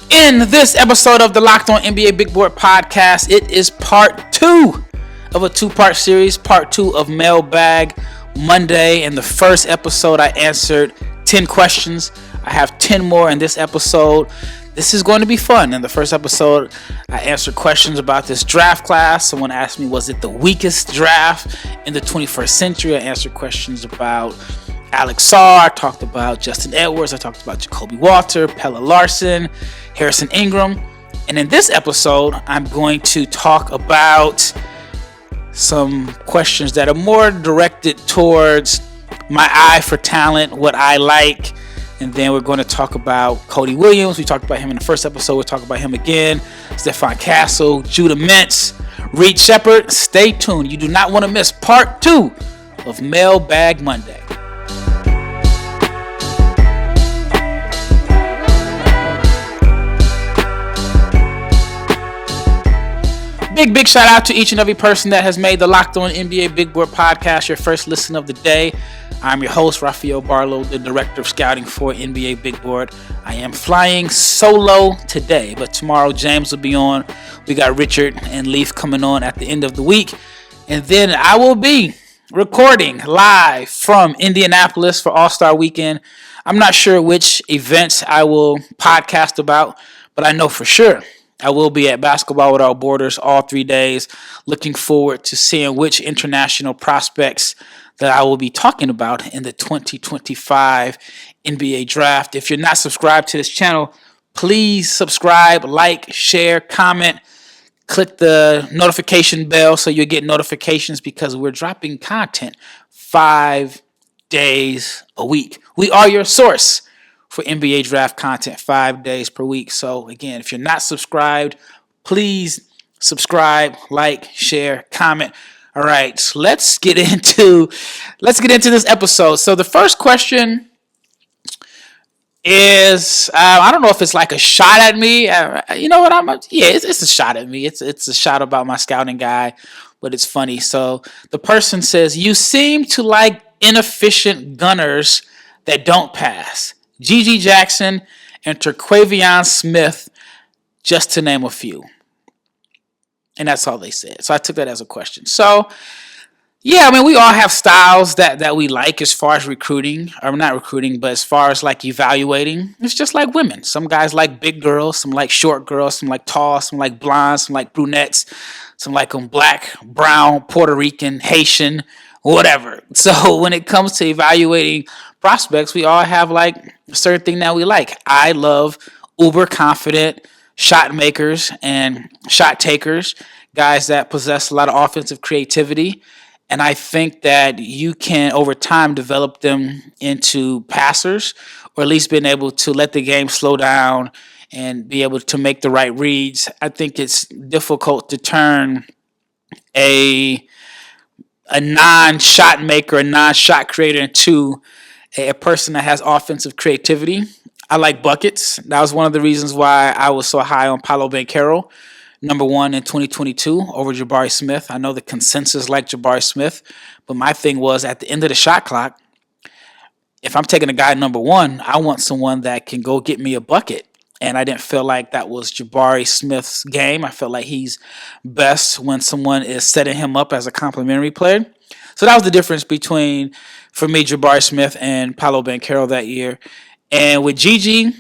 In this episode of the Locked On NBA Big Board podcast, it is part 2 of a 2-part series, part 2 of Mailbag Monday. In the first episode, I answered 10 questions. I have 10 more in this episode. This is going to be fun. In the first episode, I answered questions about this draft class. Someone asked me, was it the weakest draft in the 21st century? I answered questions about Alex Sarr. I talked about Justin Edwards. I talked about Jacoby Walter, Pelle Larsson, Harrison Ingram. And in this episode, I'm going to talk about some questions that are more directed towards my eye for talent, what I like. And then we're going to talk about Cody Williams. We talked about him in the first episode. We'll talk about him again. Stephon Castle, Judah Mintz, Reed Sheppard. Stay tuned. You do not want to miss part 2 of Mailbag Monday. Big shout out to each and every person that has made the Locked On NBA Big Board podcast your first listen of the day. I'm your host, Rafael Barlowe, the Director of Scouting for NBA Big Board. I am flying solo today, but tomorrow James will be on. We got Richard and Leaf coming on at the end of the week. And then I will be recording live from Indianapolis for All-Star Weekend. I'm not sure which events I will podcast about, but I know for sure I will be at Basketball Without Borders all 3 days. Looking forward to seeing which international prospects that I will be talking about in the 2025 NBA Draft. If you're not subscribed to this channel, please subscribe, like, share, comment, click the notification bell so you'll get notifications because we're dropping content 5 days a week. We are your source for NBA Draft content 5 days per week. So again, if you're not subscribed, please subscribe, like, share, comment. All right, so let's get into this episode. So the first question is, I don't know if it's like a shot at me. You know what? It's a shot at me. It's a shot about my scouting guy, but it's funny. So the person says, you seem to like inefficient gunners that don't pass. G.G. Jackson and Terquavion Smith, just to name a few. And that's all they said. So I took that as a question. So, yeah, I mean, we all have styles that we like as far as recruiting. Or not recruiting, but as far as like evaluating. It's just like women. Some guys like big girls. Some like short girls. Some like tall. Some like blondes. Some like brunettes. Some like them black, brown, Puerto Rican, Haitian, whatever. So when it comes to evaluating prospects, we all have like a certain thing that we like. I love uber confident shot makers and shot takers, guys that possess a lot of offensive creativity. And I think that you can, over time, develop them into passers, or at least being able to let the game slow down and be able to make the right reads. I think it's difficult to turn a non-shot maker, a non-shot creator into a person that has offensive creativity. I like buckets. That was one of the reasons why I was so high on Paolo Banchero, number 1 in 2022 over Jabari Smith. I know the consensus like Jabari Smith, but my thing was at the end of the shot clock, if I'm taking a guy number 1, I want someone that can go get me a bucket. And I didn't feel like that was Jabari Smith's game. I felt like he's best when someone is setting him up as a complimentary player. So that was the difference between, for me, Jabari Smith and Paolo Banchero that year. And with Gigi,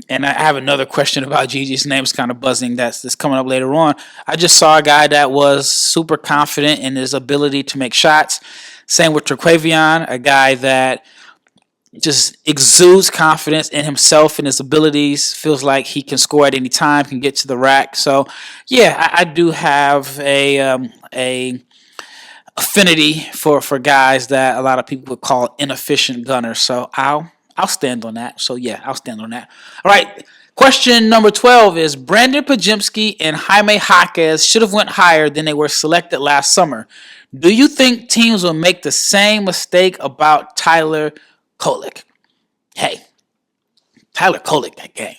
and I have another question about Gigi's name's kind of buzzing that's coming up later on. I just saw a guy that was super confident in his ability to make shots. Same with Terquavion, a guy that just exudes confidence in himself and his abilities, feels like he can score at any time, can get to the rack. So, yeah, I do have a affinity for guys that a lot of people would call inefficient gunners. So I'll stand on that. So, yeah, I'll stand on that. All right, question number 12 is, Brandin Podziemski and Jaime Jaquez should have went higher than they were selected last summer. Do you think teams will make the same mistake about Tyler Kolek? Hey, Tyler Kolek, that game.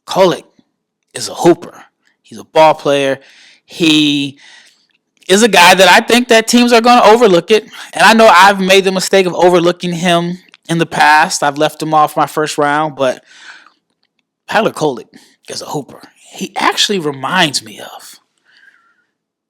Kolek is a hooper. He's a ball player. He is a guy that I think that teams are going to overlook it. And I know I've made the mistake of overlooking him in the past. I've left him off my first round, but Tyler Kolek is a hooper. He actually reminds me of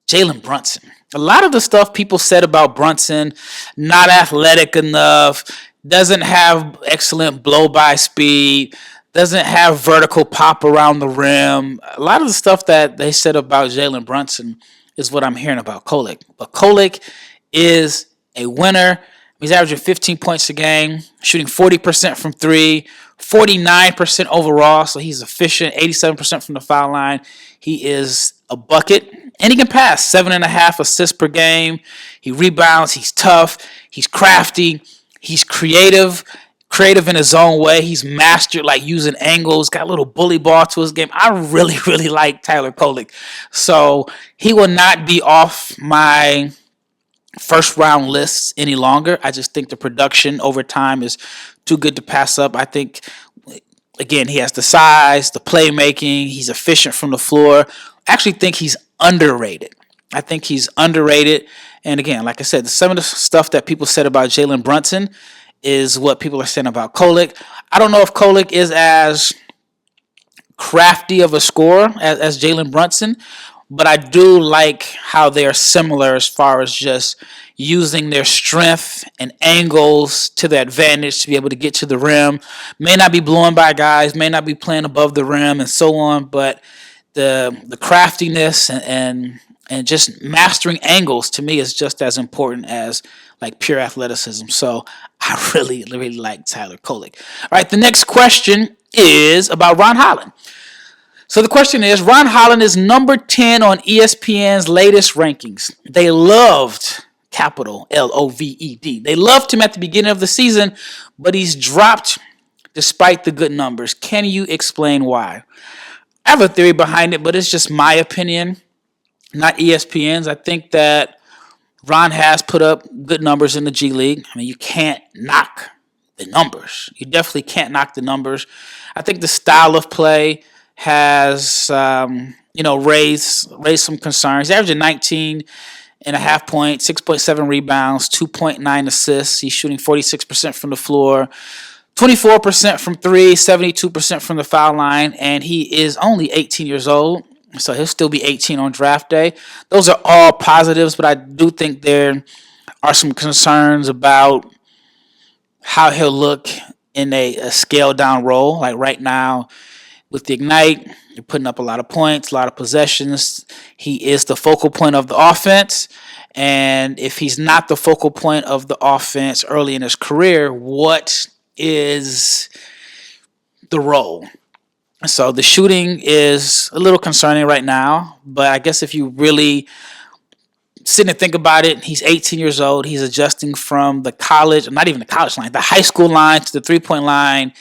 Jalen Brunson. A lot of the stuff people said about Brunson, not athletic enough, doesn't have excellent blow-by speed, doesn't have vertical pop around the rim. A lot of the stuff that they said about Jalen Brunson is what I'm hearing about Kolek. But Kolek is a winner. He's averaging 15 points a game, shooting 40% from three, 49% overall. So he's efficient, 87% from the foul line. He is a bucket, and he can pass 7.5 assists per game. He rebounds. He's tough. He's crafty. He's creative in his own way. He's mastered like using angles, got a little bully ball to his game. I really, really like Tyler Kolek. So he will not be off my first round lists any longer. I just think the production over time is too good to pass up. I think, again, he has the size, the playmaking. He's efficient from the floor. I actually think he's underrated. And again, like I said, some of the stuff that people said about Jalen Brunson is what people are saying about Kolek. I don't know if Kolek is as crafty of a scorer as Jalen Brunson, but I do like how they're similar as far as just using their strength and angles to their advantage to be able to get to the rim. May not be blowing by guys, may not be playing above the rim and so on, but the craftiness and just mastering angles to me is just as important as like pure athleticism. So I really, really like Tyler Kolek. All right, the next question is about Ron Holland. So the question is, Ron Holland is number 10 on ESPN's latest rankings. They loved, capital L-O-V-E-D. They loved him at the beginning of the season, but he's dropped despite the good numbers. Can you explain why? I have a theory behind it, but it's just my opinion, not ESPN's. I think that Ron has put up good numbers in the G League. I mean, you can't knock the numbers. You definitely can't knock the numbers. I think the style of play has, raised some concerns. He's averaging 19.5 points, 6.7 rebounds, 2.9 assists. He's shooting 46% from the floor, 24% from three, 72% from the foul line, and he is only 18 years old. So he'll still be 18 on draft day. Those are all positives, but I do think there are some concerns about how he'll look in a scaled down role. Like right now with the Ignite, you're putting up a lot of points, a lot of possessions. He is the focal point of the offense. And if he's not the focal point of the offense early in his career, what is the role? So the shooting is a little concerning right now, but I guess if you really sit and think about it, he's 18 years old. He's adjusting from the college, not even the college line, the high school line to the three-point line.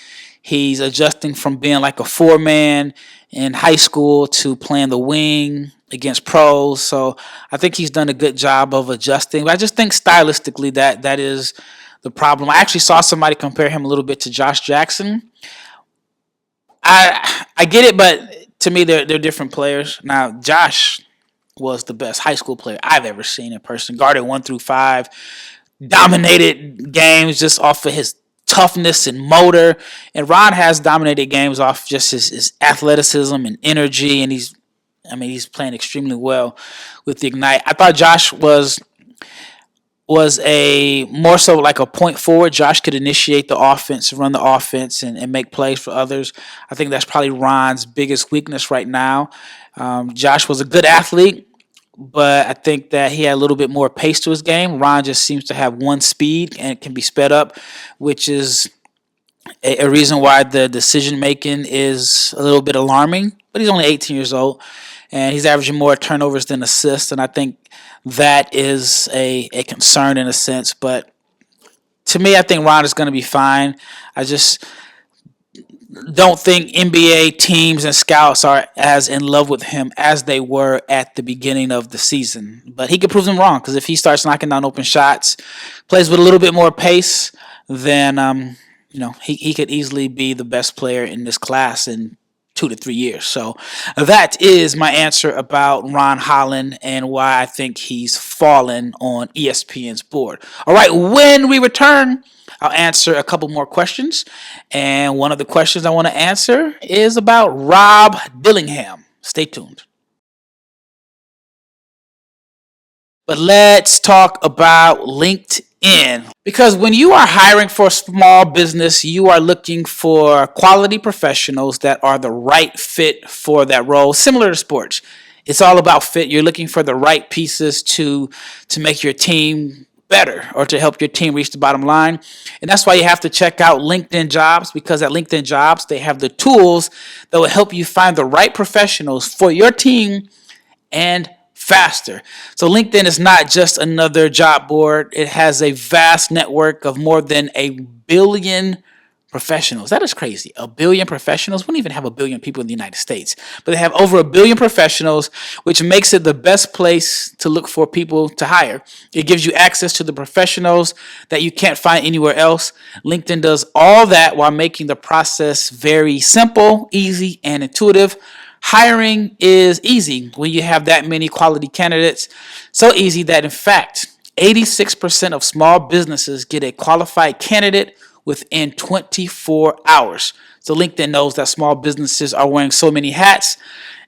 He's adjusting from being like a four-man in high school to playing the wing against pros. So I think he's done a good job of adjusting. But I just think stylistically that is the problem. I actually saw somebody compare him a little bit to Josh Jackson. I get it, but to me, they're different players. Now, Josh was the best high school player I've ever seen in person. Guarded 1 through 5, dominated games just off of his toughness and motor. And Ron has dominated games off just his athleticism and energy, and he's playing extremely well with the Ignite. I thought Josh was a more so like a point forward. Josh could initiate the offense, run the offense, and make plays for others. I think that's probably Ron's biggest weakness right now. Josh was a good athlete, but I think that he had a little bit more pace to his game. Ron just seems to have one speed and it can be sped up, which is a reason why the decision-making is a little bit alarming. But he's only 18 years old, and he's averaging more turnovers than assists, and I think that is a concern in a sense. But to me, I think Ron is going to be fine. I just don't think NBA teams and scouts are as in love with him as they were at the beginning of the season. But he could prove them wrong, because if he starts knocking down open shots, plays with a little bit more pace, then he could easily be the best player in this class in 2 to 3 years. So that is my answer about Ron Holland and why I think he's fallen on ESPN's board. All right, when we return, I'll answer a couple more questions. And one of the questions I want to answer is about Rob Dillingham. Stay tuned. But let's talk about LinkedIn. Because when you are hiring for a small business, you are looking for quality professionals that are the right fit for that role. Similar to sports, it's all about fit. You're looking for the right pieces to make your team better or to help your team reach the bottom line. And that's why you have to check out LinkedIn Jobs, because at LinkedIn Jobs, they have the tools that will help you find the right professionals for your team and faster. So LinkedIn is not just another job board. It has a vast network of more than 1 billion professionals. That is crazy. 1 billion professionals. We don't even have 1 billion people in the United States, but they have over 1 billion professionals, which makes it the best place to look for people to hire. It gives you access to the professionals that you can't find anywhere else. LinkedIn does all that while making the process very simple, easy, and intuitive. Hiring is easy when you have that many quality candidates. So easy that, in fact, 86% of small businesses get a qualified candidate within 24 hours. So LinkedIn knows that small businesses are wearing so many hats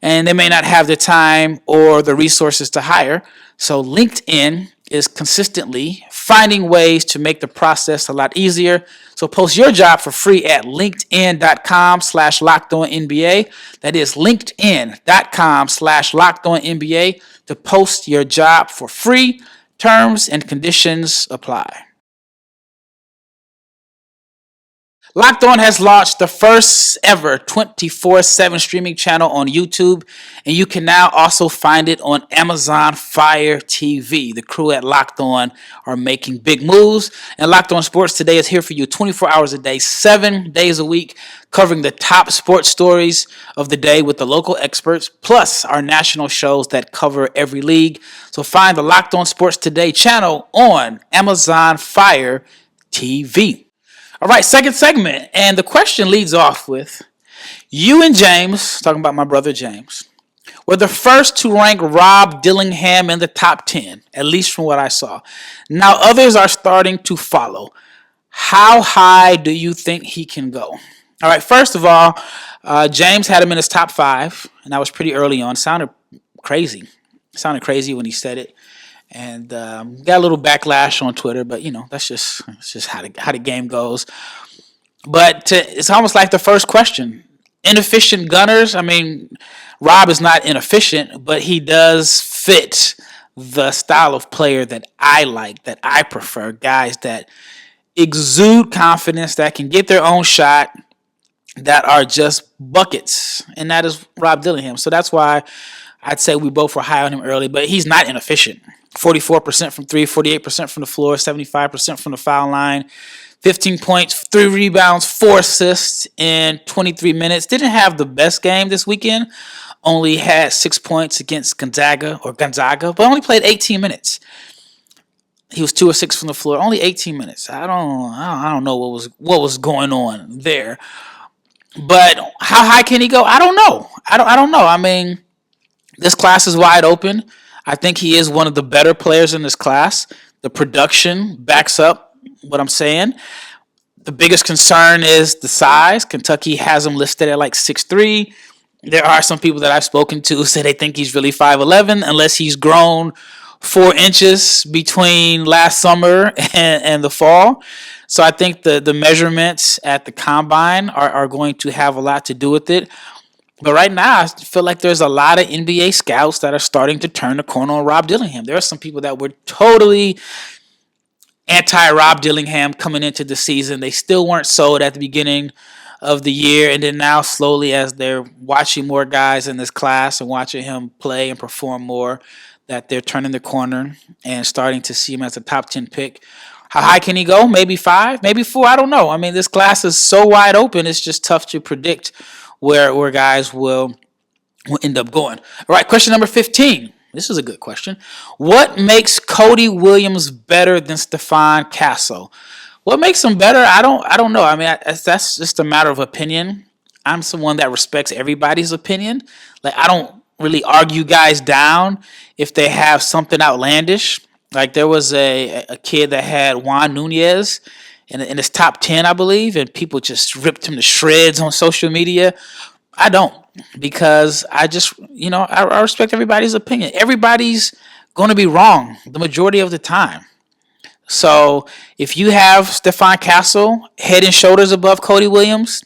and they may not have the time or the resources to hire. So LinkedIn is consistently finding ways to make the process a lot easier. So post your job for free at linkedin.com/lockedonnba. That is linkedin.com/lockedonnba to post your job for free. Terms and conditions apply. Locked On has launched the first ever 24/7 streaming channel on YouTube, and you can now also find it on Amazon Fire TV. The crew at Locked On are making big moves, and Locked On Sports Today is here for you 24 hours a day, 7 days a week, covering the top sports stories of the day with the local experts, plus our national shows that cover every league. So find the Locked On Sports Today channel on Amazon Fire TV. All right, second segment, and the question leads off with, you and James, talking about my brother James, were the first to rank Rob Dillingham in the top 10, at least from what I saw. Now others are starting to follow. How high do you think he can go? All right, first of all, James had him in his top 5, and that was pretty early on. Sounded crazy when he said it. And got a little backlash on Twitter, but that's just how the game goes. But it's almost like the first question: inefficient gunners. I mean, Rob is not inefficient, but he does fit the style of player that I like, that I prefer. Guys that exude confidence, that can get their own shot, that are just buckets, and that is Rob Dillingham. So that's why I'd say we both were high on him early, but he's not inefficient. 44% from 3, 48% from the floor, 75% from the foul line, 15 points, 3 rebounds, 4 assists in 23 minutes. Didn't have the best game this weekend. Only had 6 points against Gonzaga, but only played 18 minutes. He was 2 or 6 from the floor, only 18 minutes. I don't know what was going on there. But how high can he go? I don't know. I don't know. I mean, this class is wide open. I think he is one of the better players in this class. The production backs up what I'm saying. The biggest concern is the size. Kentucky has him listed at like 6'3". There are some people that I've spoken to who say they think he's really 5'11", unless he's grown 4 inches between last summer and the fall. So I think the measurements at the combine are going to have a lot to do with it. But right now, I feel like there's a lot of NBA scouts that are starting to turn the corner on Rob Dillingham. There are some people that were totally anti-Rob Dillingham coming into the season. They still weren't sold at the beginning of the year. And then now, slowly, as they're watching more guys in this class and watching him play and perform more, that they're turning the corner and starting to see him as a top 10 pick. How high can he go? Maybe 5, maybe 4. I don't know. I mean, this class is so wide open, it's just tough to predict where guys will end up going. All right, question number 15. This is a good question. What makes Cody Williams better than Stephon Castle? What makes him better? I don't know. I mean, that's just a matter of opinion. I'm someone that respects everybody's opinion. Like, I don't really argue guys down if they have something outlandish. Like, there was a kid that had Juan Nunez in his top 10, I believe, and people just ripped him to shreds on social media. I don't, because I just, I respect everybody's opinion. Everybody's going to be wrong the majority of the time. So if you have Stephon Castle head and shoulders above Cody Williams,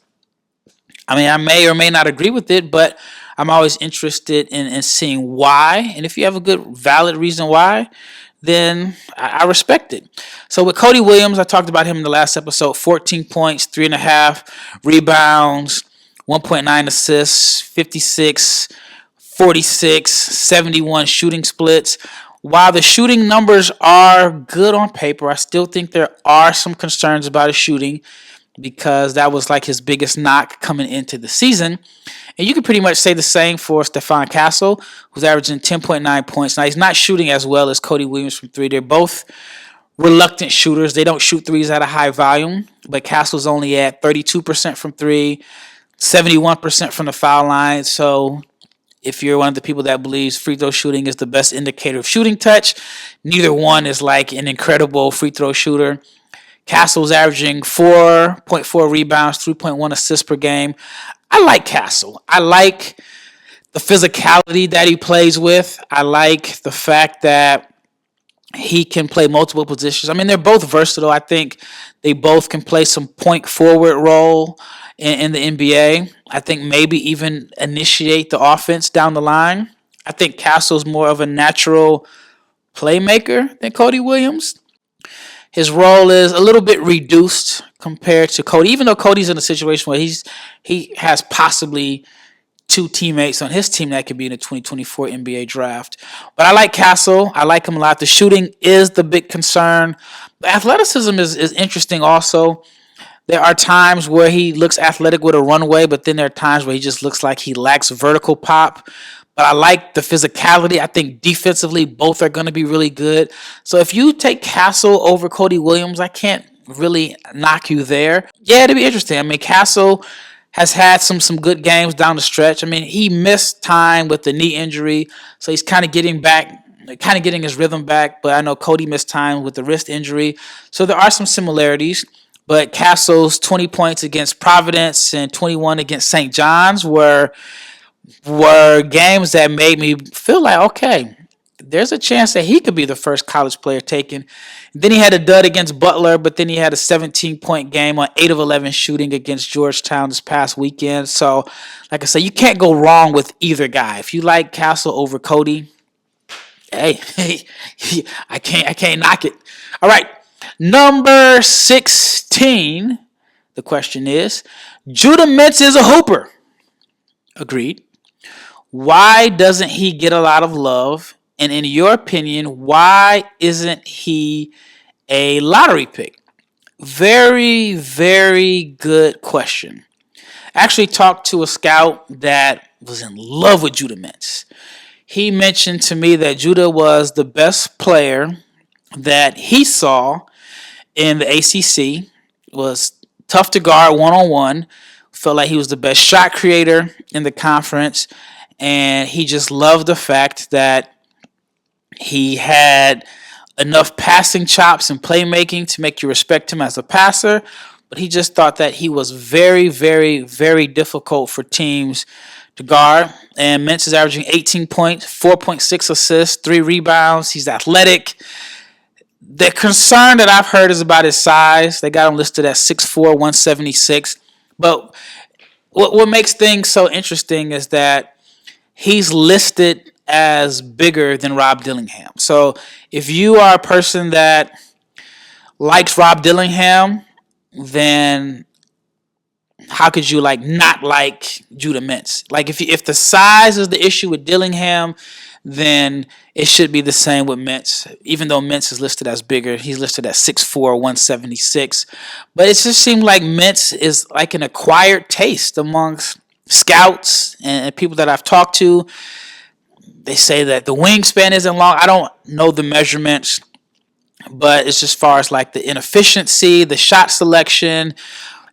I mean, I may or may not agree with it, but I'm always interested in seeing why. And if you have a good, valid reason why, then I respect it. So with Cody Williams, I talked about him in the last episode: 14 points, 3.5 rebounds, 1.9 assists, 56, 46, 71 shooting splits. While the shooting numbers are good on paper, I still think there are some concerns about his shooting, because that was like his biggest knock coming into the season. And you can pretty much say the same for Stephon Castle, who's averaging 10.9 points. Now, he's not shooting as well as Cody Williams from three. They're both reluctant shooters. They don't shoot threes at a high volume, but Castle's only at 32% from three, 71% from the foul line. So if you're one of the people that believes free throw shooting is the best indicator of shooting touch, neither one is like an incredible free throw shooter. Castle's averaging 4.4 rebounds, 3.1 assists per game. I like Castle. I like the physicality that he plays with. I like the fact that he can play multiple positions. I mean, they're both versatile. I think they both can play some point forward role in the NBA. I think maybe even initiate the offense down the line. I think Castle's more of a natural playmaker than Cody Williams. His role is a little bit reduced compared to Cody, even though Cody's in a situation where he has possibly two teammates on his team that could be in the 2024 NBA draft. But I like Castle. I like him a lot. The shooting is the big concern. The athleticism is interesting also. There are times where he looks athletic with a runway, but then there are times where he just looks like he lacks vertical pop. But I like the physicality. I think defensively, both are going to be really good. So if you take Castle over Cody Williams, I can't really knock you there. Yeah, it'll be interesting. I mean, Castle has had some good games down the stretch. I mean, he missed time with the knee injury, so he's kind of getting his rhythm back. But I know Cody missed time with the wrist injury. So there are some similarities. But Castle's 20 points against Providence and 21 against St. John's were games that made me feel like, okay, there's a chance that he could be the first college player taken. Then he had a dud against Butler, but then he had a 17-point game on 8 of 11 shooting against Georgetown this past weekend. So, like I said, you can't go wrong with either guy. If you like Castle over Cody, hey, I can't knock it. All right, number 16. The question is, Judah Mintz is a hooper. Agreed. Why doesn't he get a lot of love? And in your opinion, why isn't he a lottery pick? Very, very good question. I actually talked to a scout that was in love with Judah Mintz. He mentioned to me that Judah was the best player that he saw in the ACC, was tough to guard one-on-one, felt like he was the best shot creator in the conference, and he just loved the fact that he had enough passing chops and playmaking to make you respect him as a passer, but he just thought that he was very, very, very difficult for teams to guard. And Mintz is averaging 18 points, 4.6 assists, 3 rebounds. He's athletic. The concern that I've heard is about his size. They got him listed at 6'4", 176. But what makes things so interesting is that he's listed as bigger than Rob Dillingham. So if you are a person that likes Rob Dillingham, then how could you not like Judah Mintz? Like if the size is the issue with Dillingham, then it should be the same with Mintz. Even though Mintz is listed as bigger, he's listed at 6'4", 176. But it just seemed like Mintz is like an acquired taste amongst scouts and people that I've talked to. They say that the wingspan isn't long. I don't know the measurements, but it's just as far as like the inefficiency, the shot selection,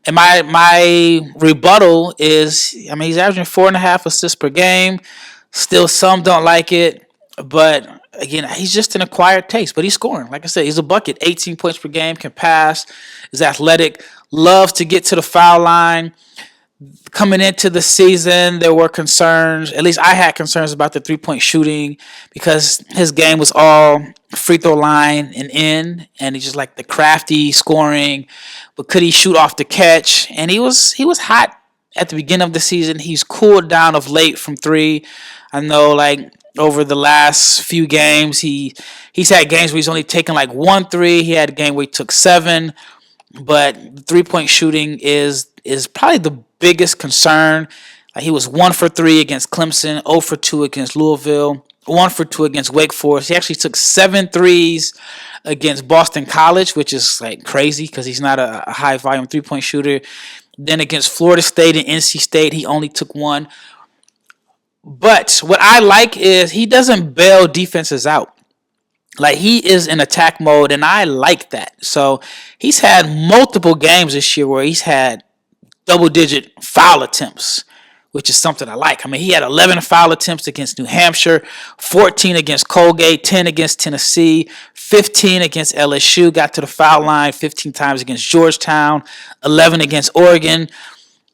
And my rebuttal is, I mean, he's averaging 4.5 assists per game. Still, some don't like it, but again, he's just an acquired taste. But he's scoring. Like I said, he's a bucket. 18 points per game, can pass, is athletic, loves to get to the foul line. Coming into the season, there were concerns. At least I had concerns about the 3-point shooting because his game was all free throw line and in, and he's just like the crafty scoring. But could he shoot off the catch? And he was hot at the beginning of the season. He's cooled down of late from three. I know, like over the last few games, he's had games where he's only taken like 1 3. He had a game where he took 7. But 3-point shooting is probably the biggest concern. He was 1 for 3 against Clemson, 0 for 2 against Louisville, 1 for 2 against Wake Forest. He actually took 7 threes against Boston College, which is like crazy because he's not a high volume 3-point shooter. Then against Florida State and NC State, he only took 1. But what I like is he doesn't bail defenses out. Like, he is in attack mode, and I like that. So he's had multiple games this year where he's had double-digit foul attempts, which is something I like. I mean, he had 11 foul attempts against New Hampshire, 14 against Colgate, 10 against Tennessee, 15 against LSU, got to the foul line 15 times against Georgetown, 11 against Oregon,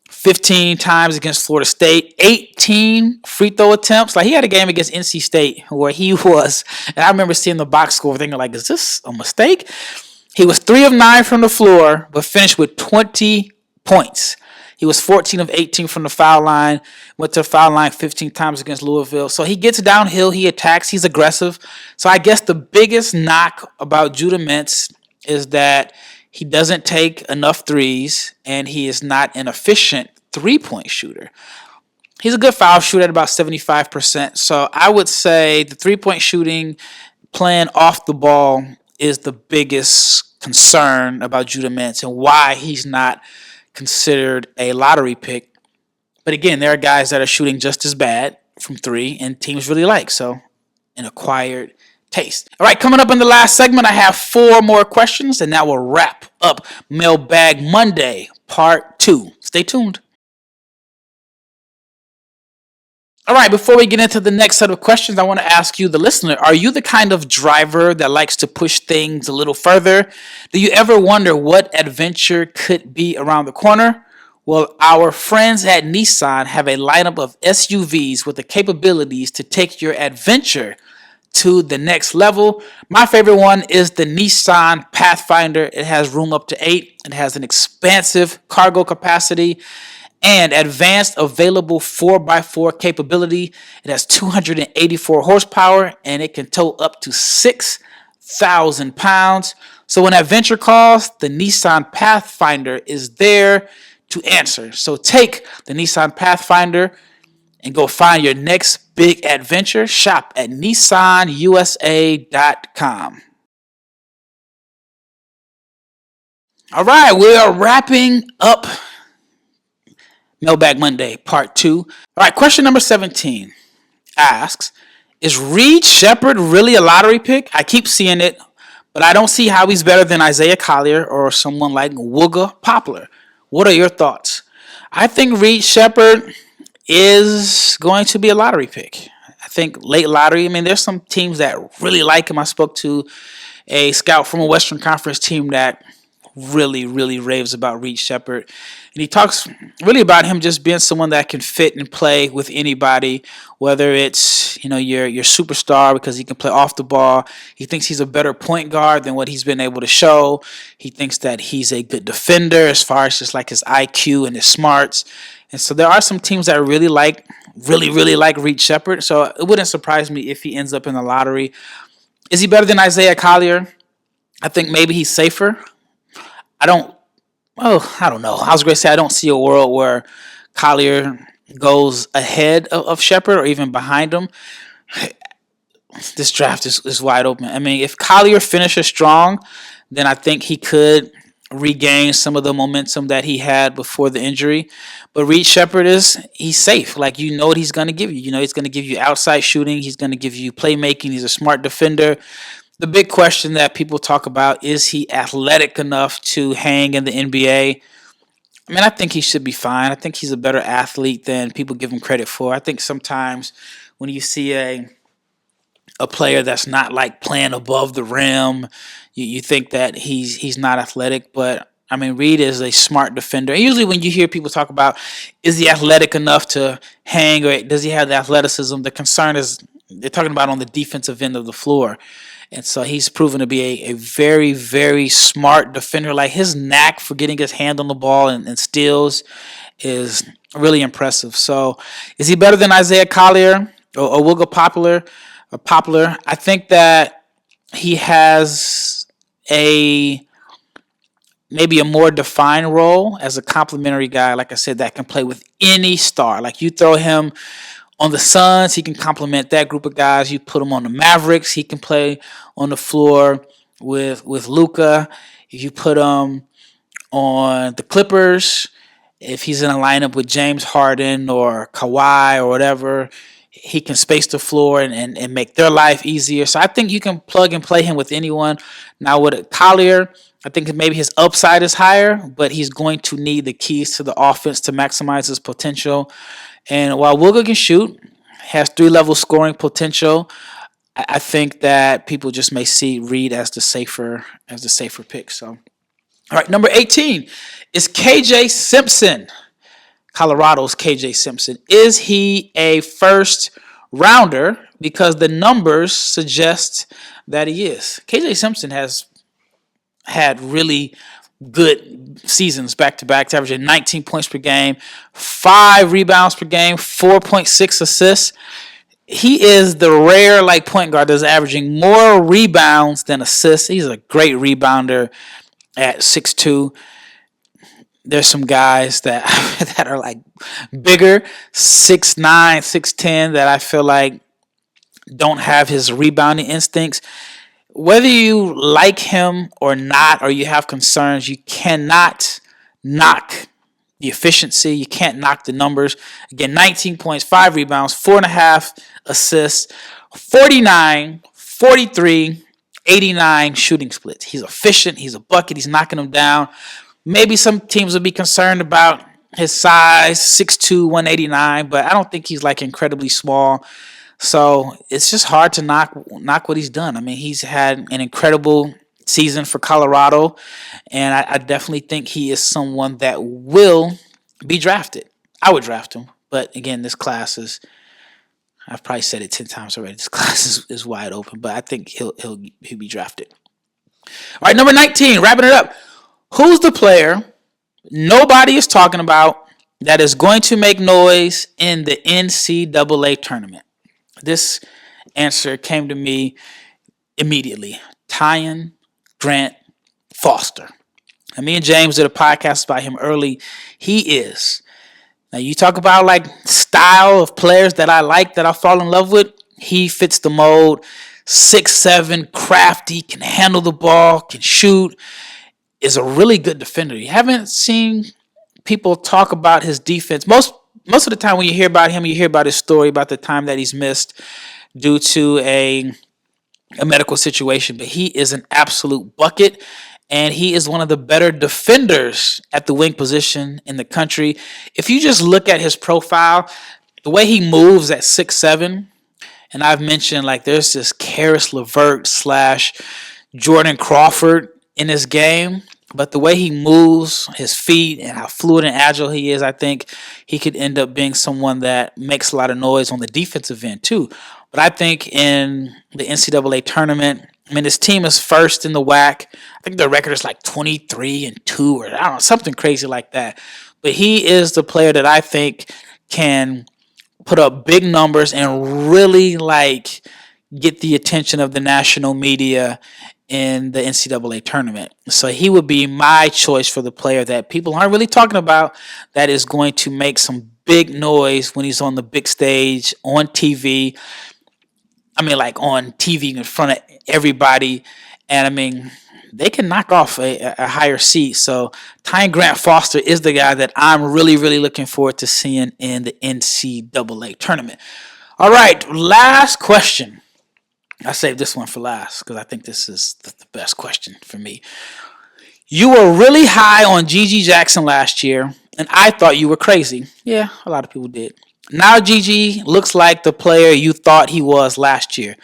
15 times against Florida State, 18 free throw attempts. Like, he had a game against NC State where he was, and I remember seeing the box score thinking, like, is this a mistake? He was 3 of 9 from the floor, but finished with 20 points. He was 14 of 18 from the foul line, went to the foul line 15 times against Louisville. So he gets downhill, he attacks, he's aggressive. So I guess the biggest knock about Judah Mintz is that he doesn't take enough threes, and he is not an efficient 3-point shooter. He's a good foul shooter at about 75%. So I would say the 3-point shooting, playing off the ball, is the biggest concern about Judah Mintz and why he's not considered a lottery pick. But again, there are guys that are shooting just as bad from 3, and teams really like. So an acquired taste. All right, coming up in the last segment, I have 4 more questions, and that will wrap up Mailbag Monday, Part 2. Stay tuned. All right, before we get into the next set of questions, I want to ask you, the listener, are you the kind of driver that likes to push things a little further? Do you ever wonder what adventure could be around the corner? Well, our friends at Nissan have a lineup of SUVs with the capabilities to take your adventure to the next level. My favorite one is the Nissan Pathfinder. It has room up to 8. It has an expansive cargo capacity and advanced available 4x4 capability. It has 284 horsepower, and it can tow up to 6,000 pounds. So when adventure calls, the Nissan Pathfinder is there to answer. So take the Nissan Pathfinder and go find your next big adventure. Shop at nissanusa.com. All right, we are wrapping up Mailbag Monday, Part 2. All right, question number 17 asks, is Reed Sheppard really a lottery pick? I keep seeing it, but I don't see how he's better than Isaiah Collier or someone like Wooga Poplar. What are your thoughts? I think Reed Sheppard is going to be a lottery pick. I think late lottery. I mean, there's some teams that really like him. I spoke to a scout from a Western Conference team that really raves about Reed Sheppard. And he talks really about him just being someone that can fit and play with anybody, whether it's, your superstar because he can play off the ball. He thinks he's a better point guard than what he's been able to show. He thinks that he's a good defender as far as just like his IQ and his smarts. And so there are some teams that really like Reed Sheppard. So it wouldn't surprise me if he ends up in the lottery. Is he better than Isaiah Collier? I think maybe he's safer. I don't know. I was going to say I don't see a world where Collier goes ahead of Sheppard or even behind him. This draft is wide open. I mean, if Collier finishes strong, then I think he could regain some of the momentum that he had before the injury. But Reed Sheppard he's safe. Like, what he's going to give you. He's going to give you outside shooting. He's going to give you playmaking. He's a smart defender. The big question that people talk about, is he athletic enough to hang in the NBA? I mean, I think he should be fine. I think he's a better athlete than people give him credit for. I think sometimes when you see a player that's not like playing above the rim, you think that he's not athletic. But I mean, Reed is a smart defender. And usually, when you hear people talk about is he athletic enough to hang or does he have the athleticism, the concern is they're talking about on the defensive end of the floor. And so he's proven to be a very, very smart defender. Like his knack for getting his hand on the ball and steals is really impressive. So is he better than Isaiah Collier or will go popular? I think that he has maybe a more defined role as a complimentary guy, like I said, that can play with any star. Like you throw him on the Suns, he can complement that group of guys. You put him on the Mavericks, he can play on the floor with Luka. If you put him on the Clippers, if he's in a lineup with James Harden or Kawhi or whatever, he can space the floor and make their life easier. So I think you can plug and play him with anyone. Now with Collier, I think maybe his upside is higher, but he's going to need the keys to the offense to maximize his potential. And while Wilga can shoot, has 3-level scoring potential, I think that people just may see Reed as the safer pick. So, all right, number 18 is KJ Simpson. Colorado's KJ Simpson. Is he a first rounder? Because the numbers suggest that he is. KJ Simpson has had really good seasons back-to-back, averaging 19 points per game, 5 rebounds per game, 4.6 assists. He is the rare point guard that's averaging more rebounds than assists. He's a great rebounder at 6'2". There's some guys that that are bigger, 6'9", 6'10", that I feel like don't have his rebounding instincts. Whether you like him or not, or you have concerns, you cannot knock the efficiency. You can't knock the numbers. Again, 19 points, 5 rebounds, 4.5 assists, 49, 43, 89 shooting splits. He's efficient. He's a bucket. He's knocking them down. Maybe some teams would be concerned about his size, 6'2", 189, but I don't think he's incredibly small. So it's just hard to knock what he's done. I mean, he's had an incredible season for Colorado, and I definitely think he is someone that will be drafted. I would draft him, but again, this class is, I've probably said it 10 times already, this class is wide open, but I think he'll be drafted. All right, number 19, wrapping it up. Who's the player nobody is talking about that is going to make noise in the NCAA tournament? This answer came to me immediately. Tyon Grant-Foster. And me and James did a podcast about him early. He is. Now, you talk about style of players that I like, that I fall in love with. He fits the mold. 6'7", crafty, can handle the ball, can shoot, is a really good defender. You haven't seen people talk about his defense. Most of the time when you hear about him, you hear about his story about the time that he's missed due to a medical situation. But he is an absolute bucket, and he is one of the better defenders at the wing position in the country. If you just look at his profile, the way he moves at 6'7", and I've mentioned there's this Karis LeVert / Jordan Crawford in his game, but the way he moves, his feet, and how fluid and agile he is, I think he could end up being someone that makes a lot of noise on the defensive end too. But I think in the NCAA tournament, I mean, his team is first in the WAC. I think their record is 23-2 or I don't know, something crazy like that. But he is the player that I think can put up big numbers and really get the attention of the national media in the NCAA tournament. So he would be my choice for the player that people aren't really talking about, that is going to make some big noise when he's on the big stage, on TV. I mean, on TV in front of everybody. And I mean, they can knock off a higher seed. So Tyon Grant-Foster is the guy that I'm really, really looking forward to seeing in the NCAA tournament. All right, last question. I saved this one for last because I think this is the best question for me. You were really high on Gigi Jackson last year, and I thought you were crazy. Yeah, a lot of people did. Now Gigi looks like the player you thought he was last year.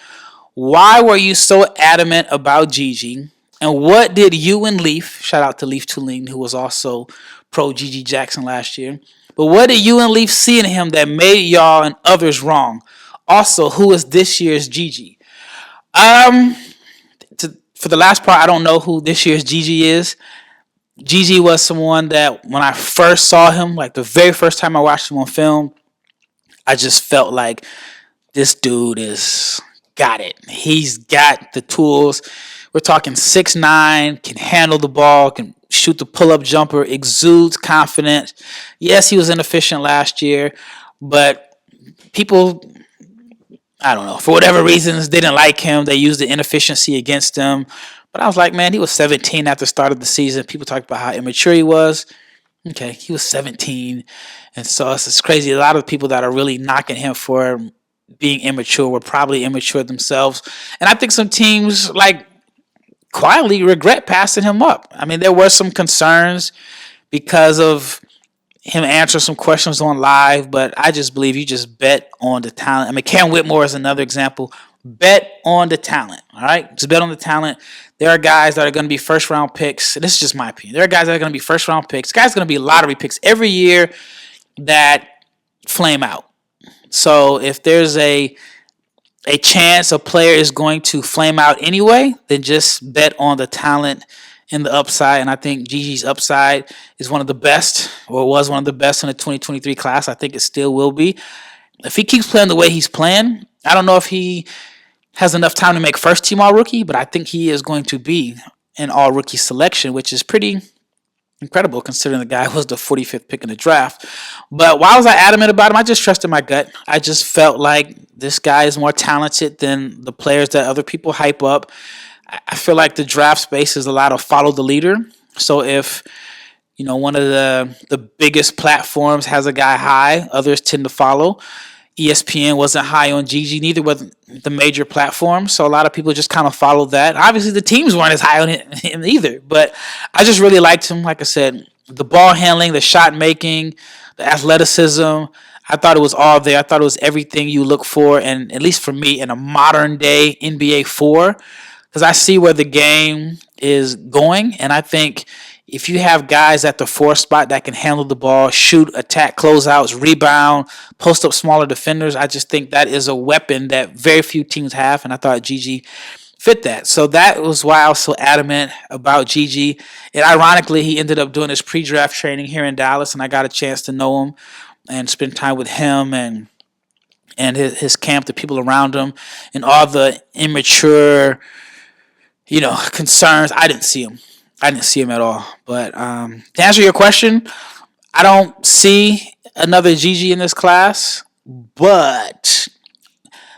Why were you so adamant about Gigi? And what did you and Leaf, shout out to Leaf Tulane, who was also pro Gigi Jackson last year, but what did you and Leaf see in him that made y'all and others wrong? Also, who is this year's Gigi? For the last part, I don't know who this year's Gigi is. Gigi was someone that when I first saw him, like the very first time I watched him on film, I just felt like this dude is got it. He's got the tools. We're talking 6'9", can handle the ball, can shoot the pull-up jumper, exudes confidence. Yes, he was inefficient last year, but people, I don't know, for whatever reasons, didn't like him. They used the inefficiency against him. But I was like, man, he was 17 at the start of the season. People talked about how immature he was. Okay, he was 17. And so it's crazy. A lot of people that are really knocking him for being immature were probably immature themselves. And I think some teams, like, quietly regret passing him up. I mean, there were some concerns because of him answer some questions on live, but I just believe you just bet on the talent. I mean, Cam Whitmore is another example. Bet on the talent, all right? Just bet on the talent. There are guys that are going to be first-round picks. This is just my opinion. There are guys that are going to be first-round picks. Guys are going to be lottery picks every year that flame out. So if there's a chance a player is going to flame out anyway, then just bet on the talent and the upside. And I think Gigi's upside is one of the best, or was one of the best in the 2023 class. I think it still will be. If he keeps playing the way he's playing, I don't know if he has enough time to make first team all-rookie, but I think he is going to be an all-rookie selection, which is pretty incredible considering the guy was the 45th pick in the draft. But why was I adamant about him? I just trusted my gut. I just felt like this guy is more talented than the players that other people hype up. I feel like the draft space is a lot of follow the leader. So if one of the biggest platforms has a guy high, others tend to follow. ESPN wasn't high on Gigi, neither was the major platforms. So a lot of people just kind of followed that. Obviously, the teams weren't as high on him either. But I just really liked him. Like I said, the ball handling, the shot making, the athleticism, I thought it was all there. I thought it was everything you look for, and at least for me, in a modern-day NBA 4. Because I see where the game is going, and I think if you have guys at the 4 spot that can handle the ball, shoot, attack, closeouts, rebound, post up smaller defenders, I just think that is a weapon that very few teams have, and I thought Gigi fit that. So that was why I was so adamant about Gigi. And ironically, he ended up doing his pre-draft training here in Dallas, and I got a chance to know him and spend time with him and his camp, the people around him, and all the immature, concerns. I didn't see him at all. But to answer your question, I don't see another Gigi in this class, but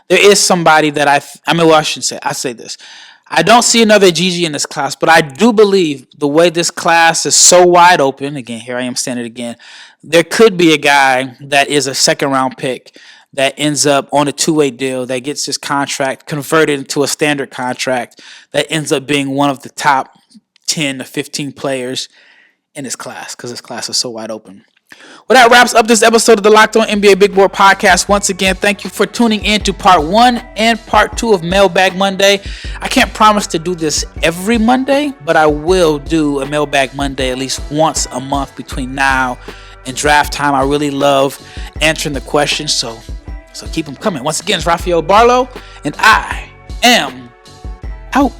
there is somebody that I say this. I don't see another Gigi in this class, but I do believe the way this class is so wide open, again, here I am saying it again, there could be a guy that is a second-round pick that ends up on a two-way deal, that gets his contract converted into a standard contract, that ends up being one of the top 10 to 15 players in this class, because this class is so wide open. Well, that wraps up this episode of the Locked On NBA Big Board Podcast. Once again, thank you for tuning in to part 1 and part 2 of Mailbag Monday. I can't promise to do this every Monday, but I will do a Mailbag Monday at least once a month between now and draft time. I really love answering the questions, so keep them coming. Once again, it's Rafael Barlowe, and I am out.